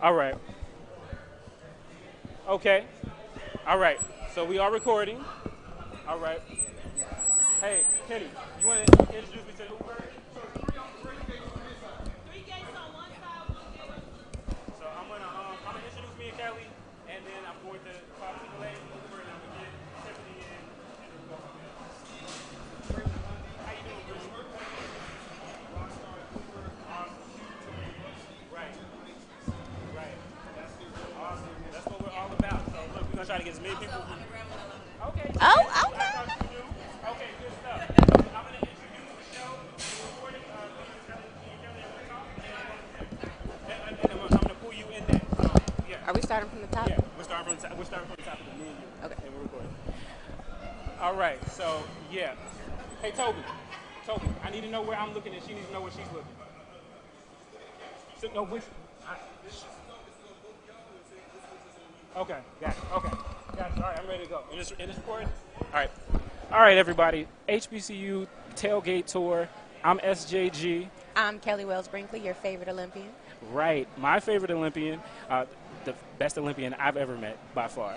All right. Okay. All right. So we are recording. All right. Hey, Kenny, you want to introduce me to the Uber? So I'm gonna introduce me and Kelly, and then I'm going to talk to the lady from Uber, and I'm gonna get Tiffany in, and then we'll go from there. How you doing, Bruce? Right. Right. That's awesome. That's what we're all about. So look, we're gonna try to get as many people. Okay. Oh, I okay. thought you knew. Okay, good stuff. So I'm gonna introduce the show. We're recording. Me and Kelly are gonna talk, and I'm gonna pull you in there. So yeah, Are we starting from the top? yeah. We're starting from the top of the menu, Okay. and we're recording. All right. So yeah. Hey Toby. Toby, I need to know where I'm looking, and she needs to know where she's looking. So, no, which? Okay, got it. Okay, got it. All right, I'm ready to go. In this recording? All right. All right, everybody. HBCU TailGate Tour. I'm SJG. I'm Kelly Wells Brinkley, your favorite Olympian. Right, my favorite Olympian, the best Olympian I've ever met by far.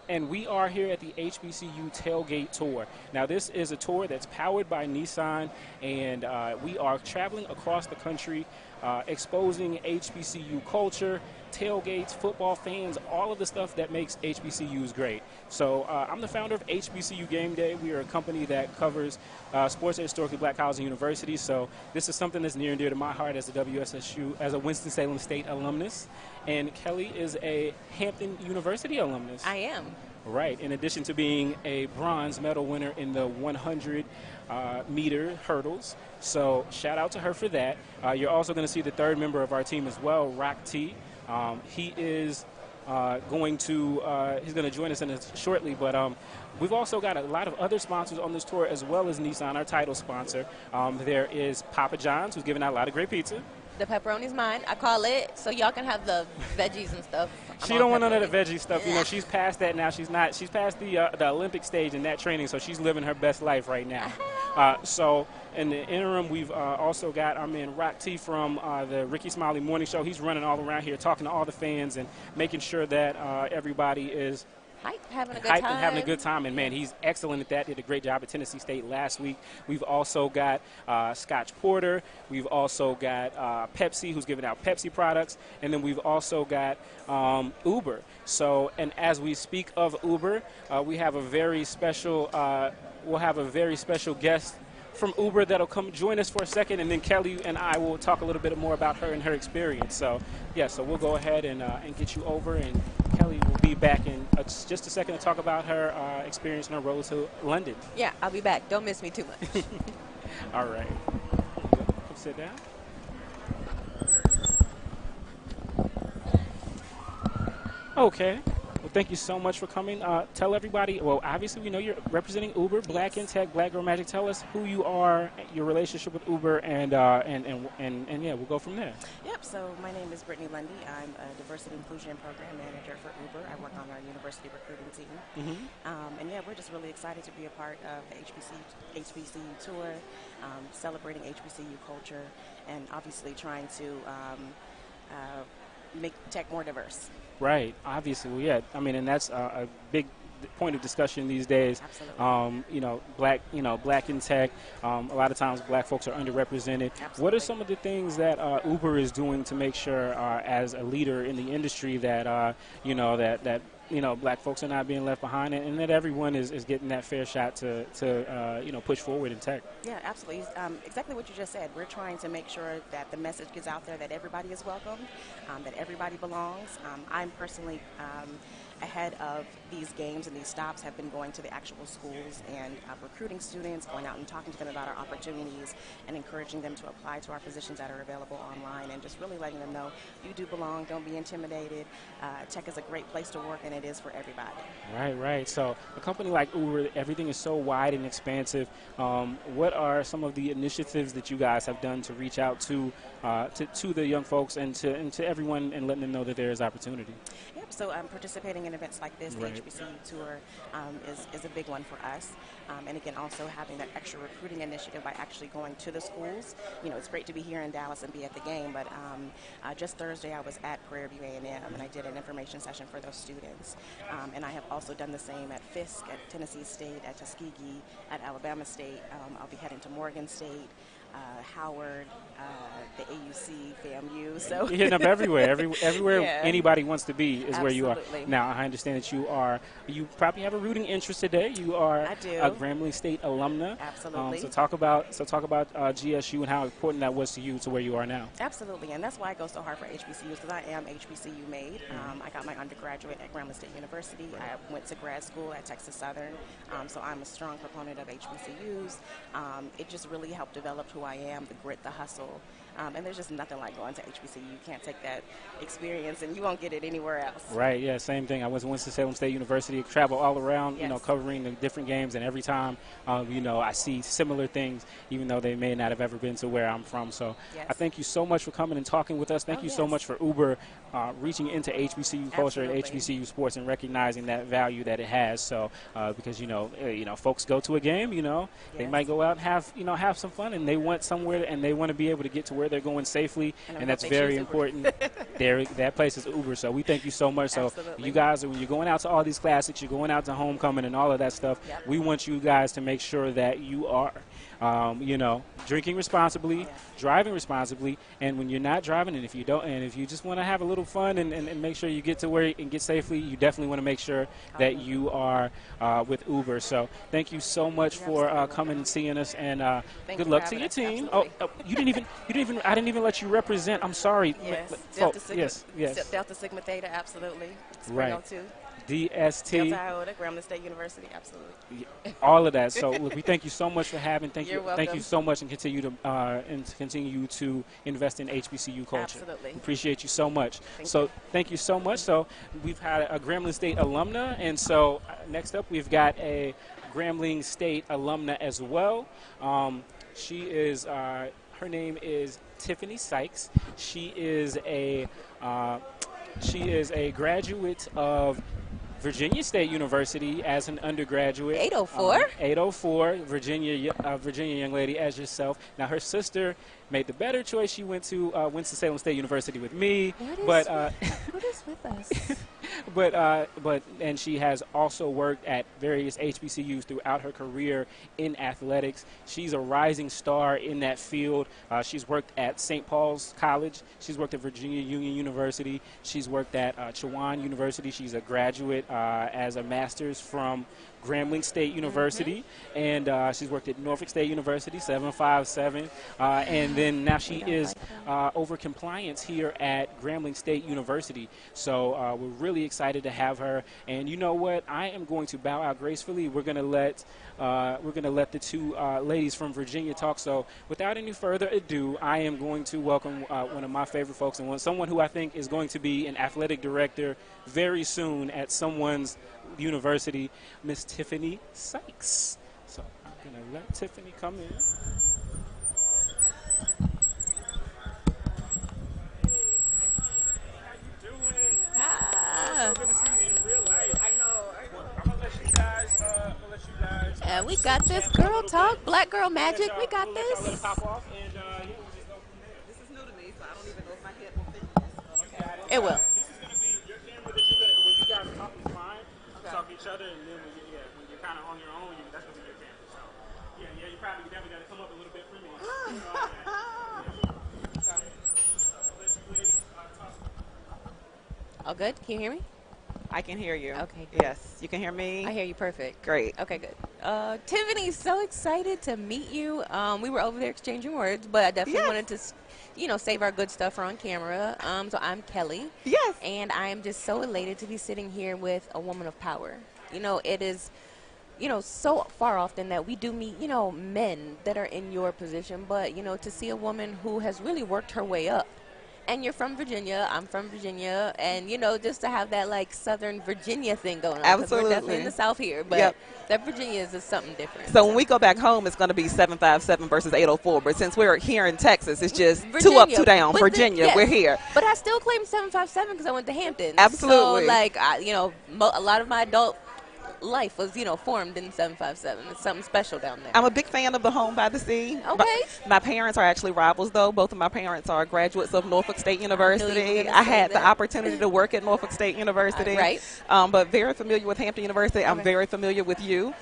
And we are here at the HBCU Tailgate Tour. Now, this is a tour that's powered by Nissan, and we are traveling across the country, exposing HBCU culture, tailgates, football fans, all of the stuff that makes HBCUs great. So I'm the founder of HBCU Game Day. We are a company that covers sports at historically black colleges and universities. So this is something that's near and dear to my heart as a WSSU, as a Winston-Salem State alumnus. And Kelly is a Hampton University alumnus. I am. Right. In addition to being a bronze medal winner in the 100 meter hurdles. So shout out to her for that. You're also going to see the third member of our team as well, Rock T. He is going to he's going to join us in this shortly, but we've also got a lot of other sponsors on this tour as well as Nissan, our title sponsor. There is Papa John's, who's giving out a lot of great pizza. The pepperoni's mine. I call it so y'all can have the veggies and stuff. She don't want none of the veggie stuff. You know, she's past that now. She's not. She's past the Olympic stage in that training, so she's living her best life right now. So in the interim, we've also got our man Rock T from the Ricky Smiley Morning Show. He's running all around here, talking to all the fans and making sure that everybody is having a good hyped time. and having a good time. And, man, he's excellent at that. Did a great job at Tennessee State last week. We've also got Scotch Porter. We've also got Pepsi, who's giving out Pepsi products. And then we've also got Uber. So, and as we speak of Uber, we have a very special guest from Uber that'll come join us for a second, and then Kelly and I will talk a little bit more about her and her experience. So, yeah, so we'll go ahead and get you over, and Kelly will be back in just a second to talk about her experience on her road to London. Yeah, I'll be back. Don't miss me too much. All right. Come sit down. Okay. Well, thank you so much for coming. Tell everybody, well, obviously we know you're representing Uber, Black in Tech, Black Girl Magic. Tell us who you are, your relationship with Uber, and yeah, we'll go from there. Yep, so my name is Brittany Lundy. I'm a Diversity Inclusion Program Manager for Uber. I work on our university recruiting team. And yeah, we're just really excited to be a part of the HBCU tour, celebrating HBCU culture, and obviously trying to make tech more diverse. Right. Obviously, well, yeah. I mean, and that's a big point of discussion these days. Absolutely. Black in tech. A lot of times, black folks are underrepresented. Absolutely. What are some of the things that Uber is doing to make sure, as a leader in the industry, that black folks are not being left behind, and that everyone is getting that fair shot to push forward in tech? Yeah, absolutely. Exactly what you just said. We're trying to make sure that the message gets out there that everybody is welcome, that everybody belongs. I'm personally ahead of these games and these stops have been going to the actual schools and recruiting students, going out and talking to them about our opportunities and encouraging them to apply to our positions that are available online, and just really letting them know you do belong, don't be intimidated. Tech is a great place to work, and it is for everybody. Right. So a company like Uber, everything is so wide and expansive. What are some of the initiatives that you guys have done to reach out to the young folks and to everyone and letting them know that there is opportunity? Yep, so I'm participating in recruiting events like this, Right. the HBCU tour is a big one for us. And again, also having that extra recruiting initiative by actually going to the schools. You know, it's great to be here in Dallas and be at the game, but just Thursday I was at Prairie View A&M, and I did an information session for those students. And I have also done the same at Fisk, at Tennessee State, at Tuskegee, at Alabama State. I'll be heading to Morgan State, Howard, the AUC, FAMU. So You're hitting up everywhere. Everywhere Yeah. anybody wants to be is where you are. Absolutely. Now, I understand that you probably have a rooting interest today. You are I do. a Grambling State alumna. Absolutely. So talk about GSU and how important that was to you to where you are now. Absolutely, and that's why I go so hard for HBCUs, because I am HBCU made. I got my undergraduate at Grambling State University. I went to grad school at Texas Southern, so I'm a strong proponent of HBCUs. It just really helped develop who I am, the grit, the hustle. And there's just nothing like going to HBCU. You can't take that experience, and you won't get it anywhere else. Right, yeah, same thing. I went to Winston-Salem State University, travel all around, Yes. covering the different games, and every time, I see similar things, even though they may not have ever been to where I'm from. So Yes. I thank you so much for coming and talking with us. Thank you so yes. much for Uber reaching into HBCU culture and Absolutely. HBCU sports and recognizing that value that it has. So because, folks go to a game, they Yes. might go out and have some fun, and they want somewhere, and they want to be able to get to where they're going safely, And I and hope that's they very choose Uber. important. That place is Uber, so we thank you so much. So Absolutely. you guys, when you're going out to all these classics, you're going out to homecoming and all of that stuff, Yep. we want you guys to make sure that you are, drinking responsibly, Yes. driving responsibly, and when you're not driving, and if you just want to have a little fun and make sure you get to where and get safely, you definitely want to make sure that you are with Uber. So thank you so much You're for absolutely coming and seeing us, and Thank good you luck for to your having us. team. Absolutely. I didn't even let you represent. I'm sorry. Yes. Folk, Delta Sigma, yes. Delta Sigma Theta, absolutely. Spring Right. 02. DST. Delta Iota, Grambling State University, absolutely. All of that. So look, we thank you so much for having. Thank You're you. Thank you welcome. so much, and continue to invest in HBCU culture. Absolutely. Appreciate you so much. Thank Thank you so much. So we've had a Grambling State alumna, and so next up we've got a Grambling State alumna as well. She is. Her name is Tiffany Sykes. She is a graduate of Virginia State University as an undergraduate. 804? 804, Virginia young lady as yourself. Now, her sister made the better choice. She went to Winston-Salem State University with me. What is with us? And she has also worked at various HBCUs throughout her career in athletics. She's a rising star in that field. She's worked at St. Paul's College. She's worked at Virginia Union University. She's worked at Chowan University. She's a graduate as a master's from Grambling State University, and she's worked at Norfolk State University, 757, and then now she is over compliance here at Grambling State University. So we're really excited to have her. And you know what? I am going to bow out gracefully. We're going to let the two ladies from Virginia talk. So without any further ado, I am going to welcome one of my favorite folks, and someone who I think is going to be an athletic director very soon at someone's university, Miss Tiffany Sykes. So I'm going to let Tiffany come in. Ah. Good to see you in real life. I know. I'm going to let you guys. And we got this girl talk, black girl magic. We got Let it this. pop off, and we'll just go from there. This is new to me, so I don't even know if my head will fit this. It will. This is going to be your camera that when you guys talk is fine. Talk to each other, and then when you're kind of on your own, that's going to be your camera. So, you probably definitely got to come up a little bit for me. All good? Can you hear me? I can hear you. Okay, good. Yes, you can hear me? I hear you perfect. Great. Okay, good. Tiffany, so excited to meet you. We were over there exchanging words, but I definitely wanted to, save our good stuff for on camera. So I'm Kelly. Yes. And I am just so elated to be sitting here with a woman of power. It is, so far often that we do meet, men that are in your position, but, to see a woman who has really worked her way up And you're from Virginia. I'm from Virginia. And, you know, just to have that, like, Southern Virginia thing going on. 'Cause Absolutely. we're definitely in the South here. But Yep. that Virginia is just something different. So when we go back home, it's going to be 757 versus 804. But since we're here in Texas, it's just 2 up, Virginia, 2 down. but Virginia, yes. we're here. But I still claim 757 because I went to Hampton. Absolutely. So, like, you know, a lot of my adult life was, you know, formed in 757. It's something special down there. I'm a big fan of the home by the sea. Okay. My parents are actually rivals, though. Both of my parents are graduates of Norfolk State University. I had the opportunity to work at Norfolk State University. Right. But very familiar with Hampton University. I'm very familiar with you,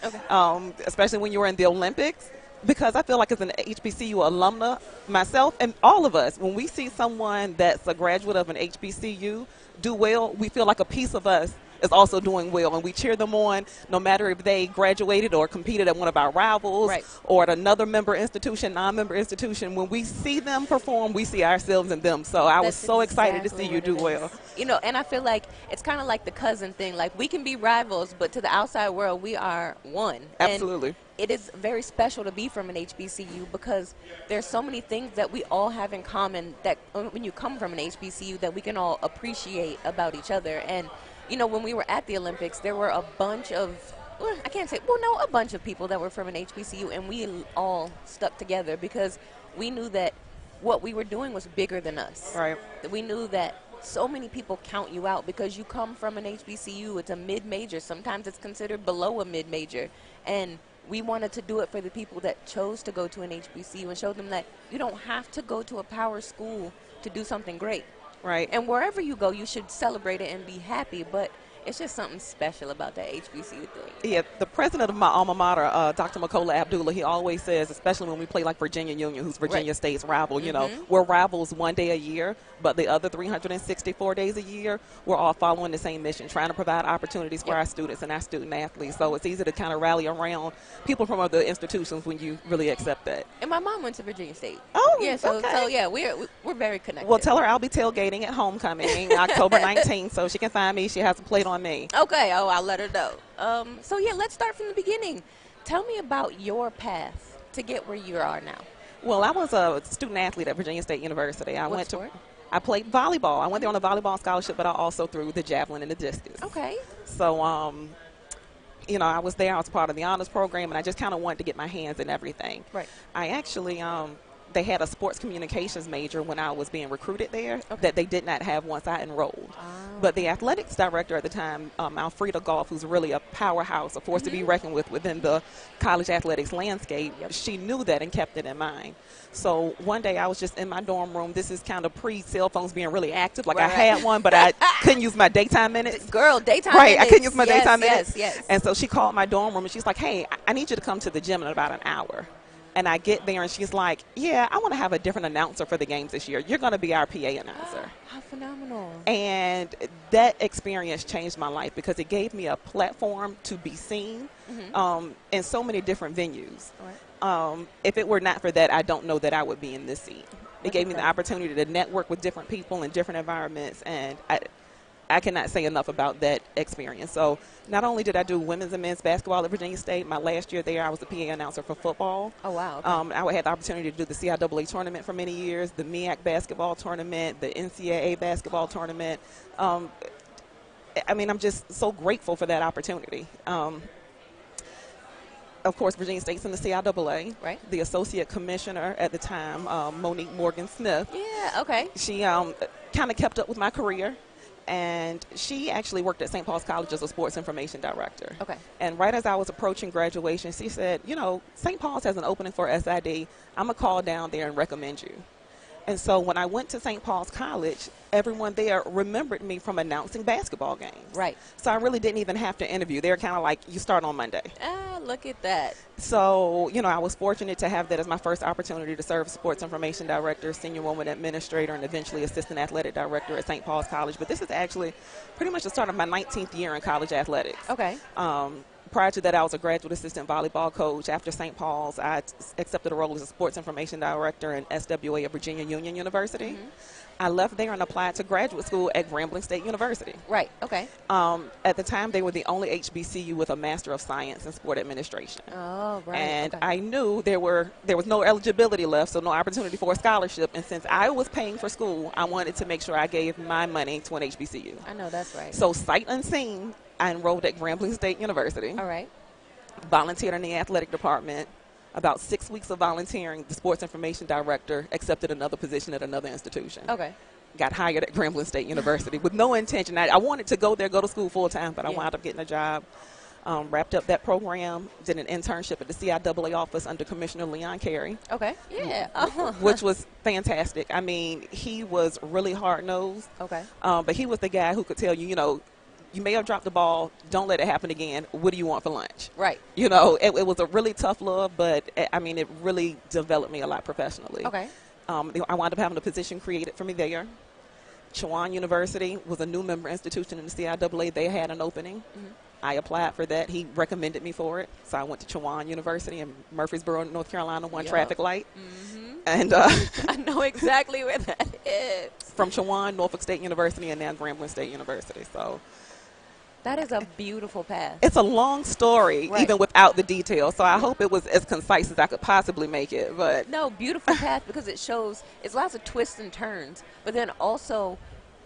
especially when you were in the Olympics. Because I feel like as an HBCU alumna myself and all of us, when we see someone that's a graduate of an HBCU do well, we feel like a piece of us is also doing well, and we cheer them on no matter if they graduated or competed at one of our rivals or at another member institution, non-member institution. When we see them perform, we see ourselves in them. So I was so excited to see you do well. You know, and I feel like it's kind of like the cousin thing. Like, we can be rivals, but to the outside world, we are one. Absolutely. And it is very special to be from an HBCU because there's so many things that we all have in common that when you come from an HBCU that we can all appreciate about each other. And you know, when we were at the Olympics, there were a bunch of, a bunch of people that were from an HBCU, and we all stuck together because we knew that what we were doing was bigger than us. Right. We knew that so many people count you out because you come from an HBCU. It's a mid-major. Sometimes it's considered below a mid-major. And we wanted to do it for the people that chose to go to an HBCU and show them that you don't have to go to a power school to do something great. Right. And wherever you go, you should celebrate it and be happy. But it's just something special about that HBCU thing. Yeah, the president of my alma mater, Dr. Makola Abdullah, he always says, especially when we play like Virginia Union, who's Virginia State's rival, you know, we're rivals one day a year, but the other 364 days a year, we're all following the same mission, trying to provide opportunities for our students and our student athletes. So it's easy to kind of rally around people from other institutions when you really accept that. And my mom went to Virginia State. Oh, yeah. So yeah, we're very connected. Well, tell her I'll be tailgating at homecoming October 19th, so she can find me. She has a plate on me. Okay. Oh, I'll let her know. So yeah, let's start from the beginning. Tell me about your path to get where you are now. Well, I was a student athlete at Virginia State University. I played volleyball. I went there on a volleyball scholarship, but I also threw the javelin and the discus. Okay. So, you know, I was there. I was part of the honors program, and I just kind of wanted to get my hands in everything. Right. I actually, they had a sports communications major when I was being recruited there that they did not have once I enrolled. But the athletics director at the time, Alfreda Goff, who's really a powerhouse, a force to be reckoned with within the college athletics landscape, she knew that and kept it in mind. So one day I was just in my dorm room. This is kind of pre-cell phones being really active. Like I had one, but I couldn't use my daytime minutes. Girl, daytime minutes. Right, I couldn't use my daytime minutes. Yes. And so she called my dorm room, and she's like, hey, I need you to come to the gym in about an hour. And I get there, and she's like, yeah, I want to have a different announcer for the games this year. You're going to be our PA announcer. How phenomenal. And that experience changed my life because it gave me a platform to be seen in so many different venues. If it were not for that, I don't know that I would be in this seat. It gave me the opportunity to network with different people in different environments, and I cannot say enough about that experience. So not only did I do women's and men's basketball at Virginia State, my last year there I was the PA announcer for football. Oh, wow. Okay. I had the opportunity to do the CIAA tournament for many years, the MEAC basketball tournament, the NCAA basketball tournament. I mean, I'm just so grateful for that opportunity. Of course, Virginia State's in the CIAA. Right. The associate commissioner at the time, Monique Morgan-Smith. Yeah, okay. She kind of kept up with my career. And she actually worked at St. Paul's College as a sports information director. Okay. And right as I was approaching graduation, she said, you know, St. Paul's has an opening for SID. I'm going to call down there and recommend you. And so when I went to St. Paul's College, everyone there remembered me from announcing basketball games. Right. So I really didn't even have to interview. They were kind of like, you start on Monday. Ah, look at that. So, you know, I was fortunate to have that as my first opportunity to serve as sports information director, senior woman administrator, and eventually assistant athletic director at St. Paul's College. But this is actually pretty much the start of my 19th year in college athletics. Okay. Prior to that, I was a graduate assistant volleyball coach. After St. Paul's, I accepted a role as a sports information director in SWA at Virginia Union University. I left there and applied to graduate school at Grambling State University. Right. Okay. At the time, they were the only HBCU with a Master of Science in Sport Administration. Oh, right. And okay. I knew there was no eligibility left, so no opportunity for a scholarship. And since I was paying for school, I wanted to make sure I gave my money to an HBCU. I know that's right. So sight unseen, I enrolled at Grambling State University. All right. Volunteered in the athletic department. About 6 weeks of volunteering, the sports information director accepted another position at another institution. Okay. Got hired at Grambling State University with no intention. I wanted to go there, go to school full time, but I wound up getting a job. Wrapped up that program, did an internship at the CIAA office under Commissioner Leon Carey. Okay. Yeah. Which was fantastic. I mean, he was really hard-nosed. Okay. But he was the guy who could tell you, you may have dropped the ball. Don't let it happen again. What do you want for lunch? Right. It was a really tough love, but, it really developed me a lot professionally. Okay. I wound up having a position created for me there. Chowan University was a new member institution in the CIAA. They had an opening. I applied for that. He recommended me for it. So I went to Chowan University in Murfreesboro, North Carolina, one traffic light. And I know exactly where that is. From Chowan, Norfolk State University, and now Grambling State University. So that is a beautiful path. it's a long story, Right. even without the details. So I hope it was as concise as I could possibly make it. But No, beautiful path because it shows it's lots of twists and turns, but then also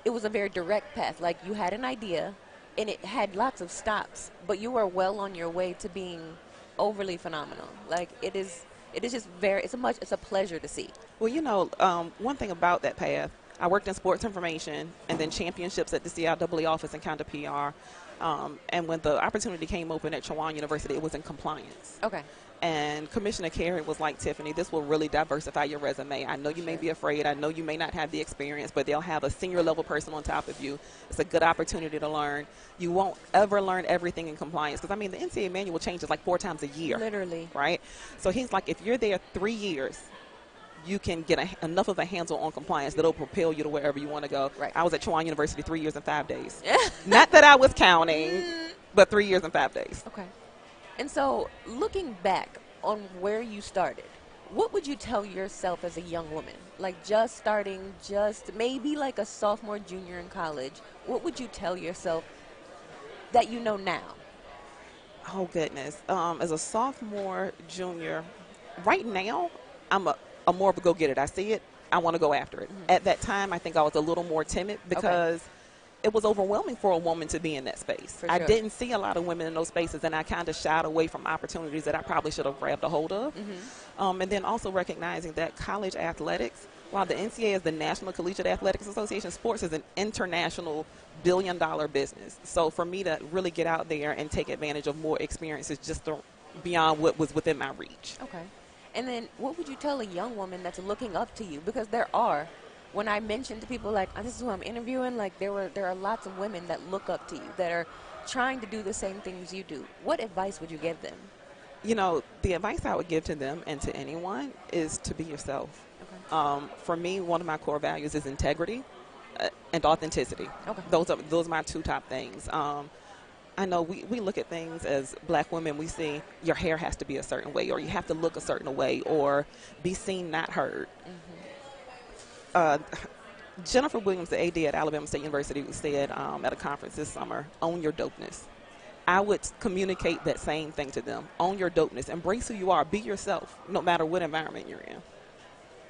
it was a very direct path. Like you had an idea and it had lots of stops, but you were well on your way to being overly phenomenal. Like it is just it's a pleasure to see. Well, one thing about that path, I worked in sports information and then championships at the CIAA office and kind of PR. And when the opportunity came open at Chowan University, it was in compliance. Okay. And Commissioner Carey was like, Tiffany, this will really diversify your resume. I know you may be afraid. I know you may not have the experience, but they'll have a senior level person on top of you. It's a good opportunity to learn. You won't ever learn everything in compliance because, the NCAA manual changes like 4 times a year. Literally. Right? So he's like, if you're there 3 years, you can get enough of a handle on compliance that'll propel you to wherever you want to go. Right. I was at Chowan University 3 years and 5 days. Not that I was counting, but 3 years and 5 days. Okay. And so, looking back on where you started, what would you tell yourself as a young woman? Like just starting, just maybe like a sophomore, junior in college. What would you tell yourself that you know now? Oh, goodness. As a sophomore, junior, right now, I'm more of a go-getter. I see it. I want to go after it. At that time, I think I was a little more timid because it was overwhelming for a woman to be in that space. For I sure. didn't see a lot of women in those spaces, and I kind of shied away from opportunities that I probably should have grabbed a hold of. And then also recognizing that college athletics, while the NCAA is the National Collegiate Athletics Association, sports is an international billion-dollar business. So for me to really get out there and take advantage of more experiences just beyond what was within my reach. Okay. And then what would you tell a young woman that's looking up to you? Because there are, when I mentioned to people like, this is who I'm interviewing, like there are lots of women that look up to you, that are trying to do the same things you do. What advice would you give them? The advice I would give to them and to anyone is to be yourself. Okay. For me, one of my core values is integrity and authenticity. Okay. Those are my 2 top things. I know we look at things as black women. We see your hair has to be a certain way, or you have to look a certain way, or be seen, not heard. Jennifer Williams, the AD at Alabama State University, said at a conference this summer, own your dopeness. I would communicate that same thing to them. Own your dopeness. Embrace who you are. Be yourself, no matter what environment you're in.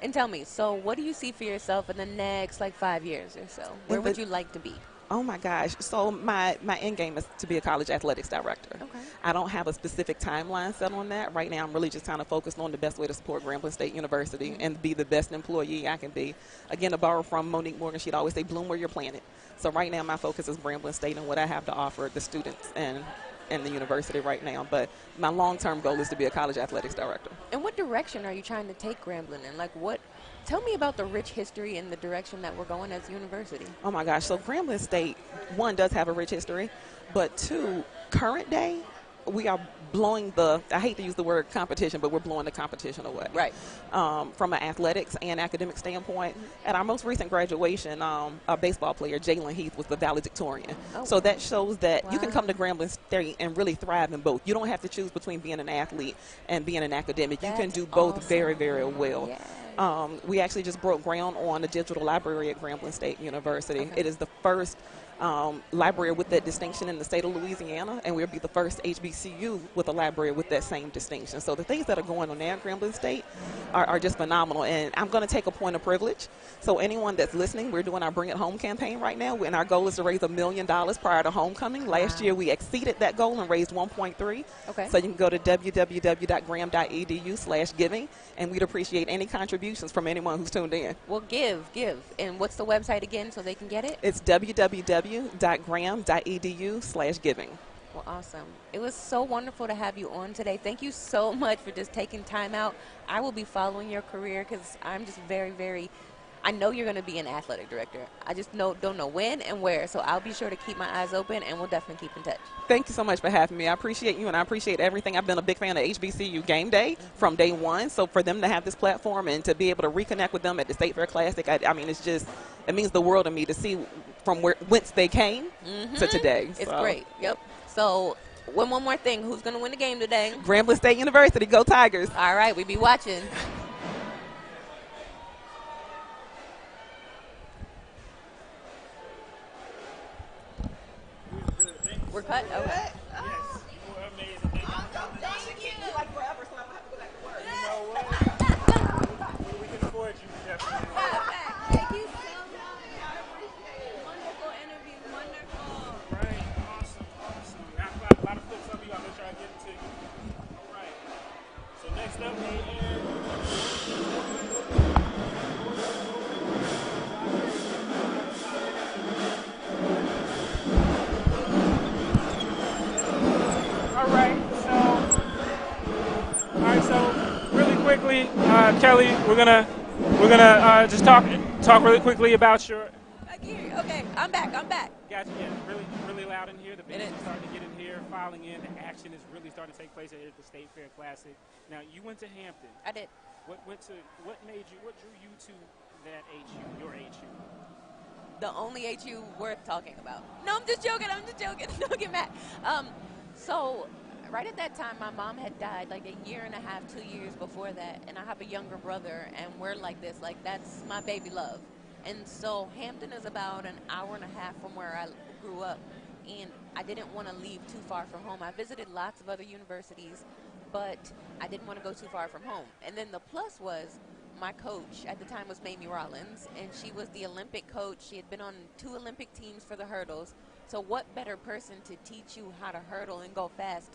And tell me, so what do you see for yourself in the next 5 years or so? Where would you like to be? Oh, my gosh. So my end game is to be a college athletics director. Okay. I don't have a specific timeline set on that. Right now, I'm really just kind of focused on the best way to support Grambling State University and be the best employee I can be. Again, to borrow from Monique Morgan, she'd always say, bloom where you're planted. So right now, my focus is Grambling State and what I have to offer the students and the university right now. But my long-term goal is to be a college athletics director. And what direction are you trying to take Grambling in? Tell me about the rich history and the direction that we're going as a university. Oh, my gosh. So Grambling State, 1, does have a rich history, but 2, current day, we are blowing the, I hate to use the word competition, but we're blowing the competition away. Right. From an athletics and academic standpoint. At our most recent graduation, a baseball player, Jalen Heath, was the valedictorian. Oh, so that shows that you can wow. come to Grambling State and really thrive in both. You don't have to choose between being an athlete and being an academic. You can That's do both awesome. very, very well. Yeah. We actually just broke ground on the digital library at Grambling State University. Okay. It is the first library with that distinction in the state of Louisiana, and we'll be the first HBCU with a library with that same distinction. So the things that are going on there at Grambling State are just phenomenal, and I'm going to take a point of privilege. So anyone that's listening, we're doing our Bring It Home campaign right now, and our goal is to raise $1 million prior to homecoming. Last year we exceeded that goal and raised 1.3. Okay. So you can go to www.gram.edu/giving, and we'd appreciate any contributions from anyone who's tuned in. Well, give. And what's the website again so they can get it? It's www.gram.edu/giving. Well, awesome. It was so wonderful to have you on today. Thank you so much for just taking time out. I will be following your career because I'm just very, very, I know you're going to be an athletic director. I just don't know when and where. So I'll be sure to keep my eyes open, and we'll definitely keep in touch. Thank you so much for having me. I appreciate you, and I appreciate everything. I've been a big fan of HBCU Game Day from day one. So for them to have this platform and to be able to reconnect with them at the State Fair Classic, I mean, it's just, it means the world to me to see from whence they came to today. It's So, great. Yep. So one more thing. Who's going to win the game today? Grambling State University, go Tigers. All right. We be watching. We're cut? Okay. Yes, you were amazing. Thank you. Like forever, so I'm gonna have to go back to work. You know what? We can afford you, definitely. Thank you so much. Wonderful interview. Wonderful. Right, awesome. Got a lot of clips of you. I'm gonna try to get it to you. All right. So next up, so really quickly, Kelly, we're gonna just talk really quickly about your. Okay, I'm back. Gotcha. Yeah, really loud in here. The It bands is. are starting to get in here, filing in. The action is really starting to take place here at the State Fair Classic. Now, you went to Hampton. I did. What drew you to that HU, your HU? The only HU worth talking about. No, I'm just joking. Don't get mad. So right at that time, my mom had died like a year and a half, 2 years before that, and I have a younger brother, and we're like this, like that's my baby love. And so Hampton is about an hour and a half from where I grew up, and I didn't want to leave too far from home. I visited lots of other universities, but I didn't want to go too far from home. And then the plus was my coach at the time was Mamie Rollins, and she was the Olympic coach. She had been on 2 Olympic teams for the hurdles. So what better person to teach you how to hurdle and go fast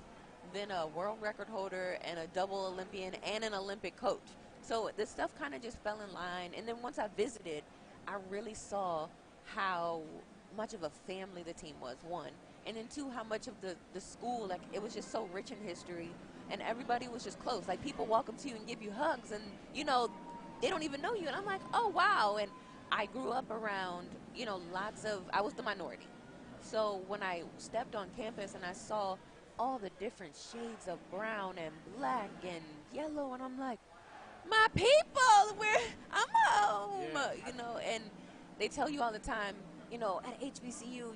than a world record holder and a double Olympian and an Olympic coach? So this stuff kind of just fell in line. And then once I visited, I really saw how much of a family the team was, one. And then two, how much of the school, like it was just so rich in history. And everybody was just close. Like people walk up to you and give you hugs and, you know, they don't even know you. And I'm like, oh, wow. And I grew up around, you know, I was the minority. So when I stepped on campus and I saw all the different shades of brown and black and yellow, and I'm like, my people, I'm home, you know. And they tell you all the time, you know, at HBCU,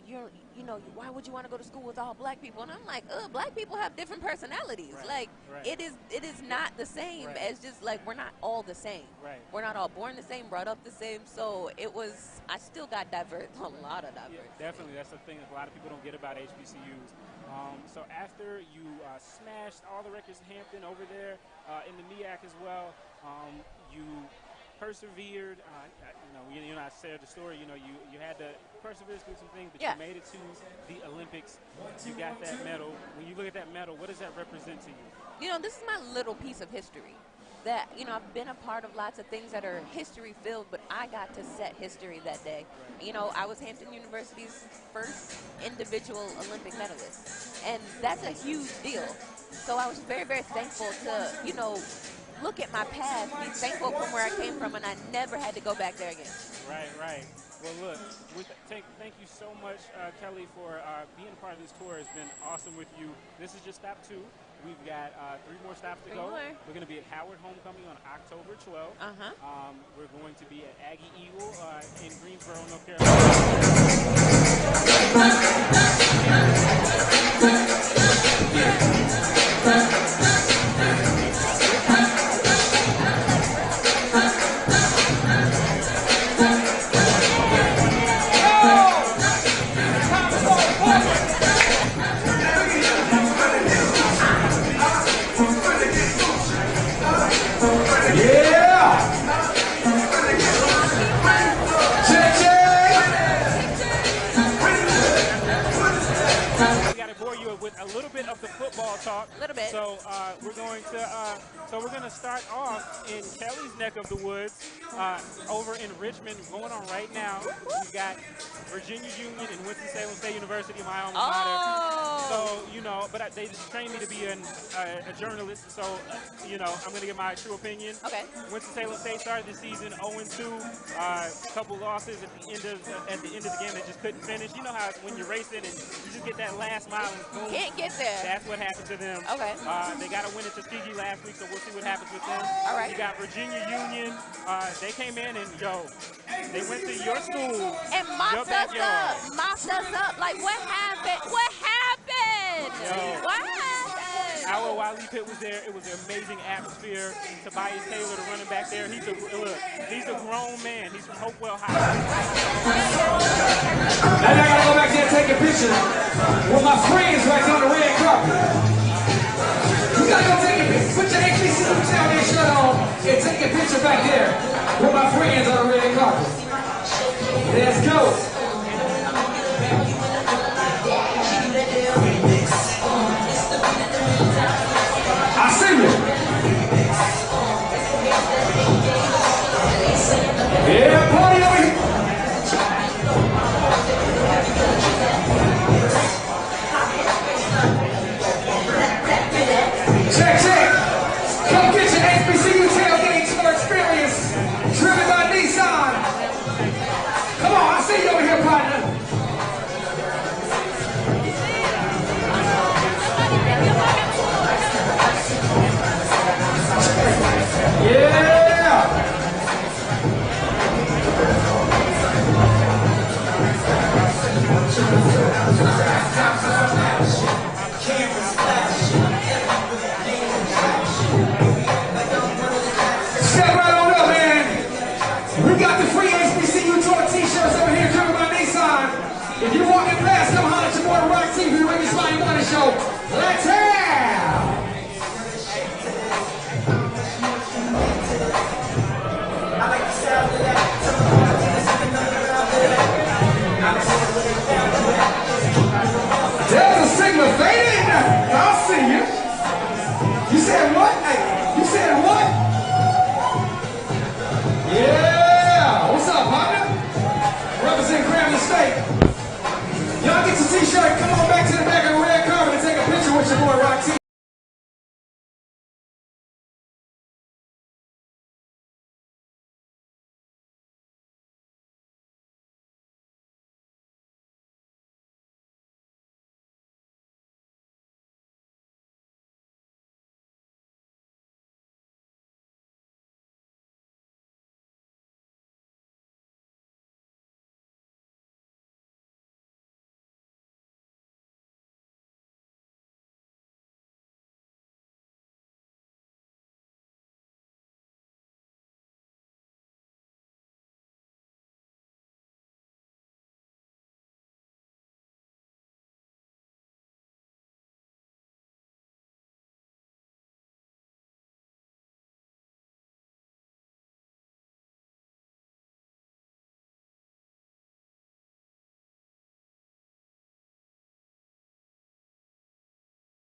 why would you want to go to school with all black people? And I'm like, black people have different personalities. Right, Like, right. it is not the same as just like we're not all the same. Right. We're not all born the same, brought up the same. So I still got a lot of diverse. Yeah, definitely. That's the thing that a lot of people don't get about HBCUs. So after you smashed all the records in Hampton over there in the MEAC as well, you persevered. You know, I said the story. You know, you had to persevere through some things, but you made it to the Olympics. You got that medal. When you look at that medal, what does that represent to you? You know, this is my little piece of history. That, you know, I've been a part of lots of things that are history filled, but I got to set history that day. You know, I was Hampton University's first individual Olympic medalist, and that's a huge deal. So I was very, very thankful to, you know, look at my past, be thankful from where I came from, and I never had to go back there again. Right. Well, look, thank you so much, Kelly, for being a part of this tour. It's been awesome with you. This is just stop 2. We've got 3 more stops to go. We're going to be at Howard Homecoming on October 12th. We're going to be at Aggie Eagle in Greensboro, North Carolina. With a little bit of the football talk. A little bit. So we're going to start off in Kelly's neck of the woods, over in Richmond, going on right now. We've got Virginia Union and Winston-Salem State University, my alma mater. So, you know, but they just trained me to be a journalist. So, you know, I'm going to give my true opinion. Okay. Winston-Salem State started the season 0-2, a couple losses at the end of the game. They just couldn't finish. You know how when you're racing and you just get that last mile and boom. Can't get there. That's what happened to them. Okay. They got a win at Tuskegee last week, so we'll see what happens with them. All right. You got Virginia Union. They came in and, they went to your school. And mopped us up. Mopped us up. Like, what happened? What happened? What happened? Our Wiley Pitt was there. It was an amazing atmosphere. Tobias Taylor, the running back there, he's a grown man. He's from Hopewell High. Now I gotta go back there and take a picture with my friends right on the red carpet. You gotta go take a picture. Put your HBCU tailgate shirt on and take a picture back there with my friends on the red carpet. Let's go. I see you. Yeah, party over here. Check, check. Come get your HBCU tailgate tour experience. Driven by Nissan. Come on, I see you over here, partner. Yeah! Step right on up, man. We got the free HBCU tour t-shirts over here driven by Nissan. If you're walking past, come holler at your boy Rock TV, Rainy Spine Money Show.